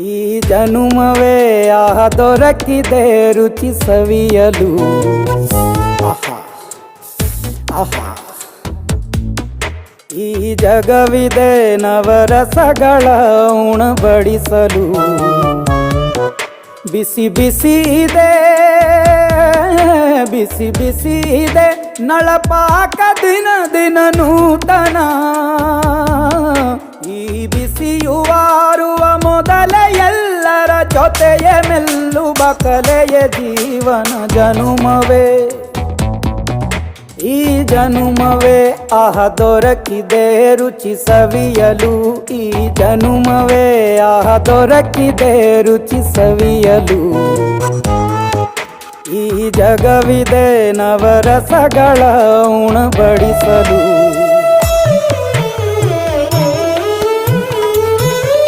ಈ ಜನುಮವೇ ದೊರಕಿದೆ ರುಚಿ ಸವಿಯಲು. ಆಹಾ ಆಹಾ, ಈ ಜಗವಿದೆ ನವರಸಗಳ ಉಣಬಡಿಸಲು. ಬಿಸಿ ಬಿಸಿ ಇದೆ, ಬಿಸಿ ಬಿಸಿ ಇದೆ ನಳಪಾಕ ದಿನ ದಿನ ನೂತನ. ಈ ಬಿಸಿಯುವಾರುವ ಮೊದಲೇ ಎಲ್ಲರ ಜೊತೆಯ ಮೆಲ್ಲುವ ಕಲೆಯ ಜೀವನ ಜನುಮವೇ. ಈ ಜನುಮವೇ ದೊರಕಿದೆ ರುಚಿ ಸವಿಯಲು. ಈ ಜನುಮವೇ ದೊರಕಿದೆ ರುಚಿ ಸವಿಯಲು. ಈ ಜಗವಿದೆ ನವರಸಗಳ ಉಣಬಡಿಸಲು.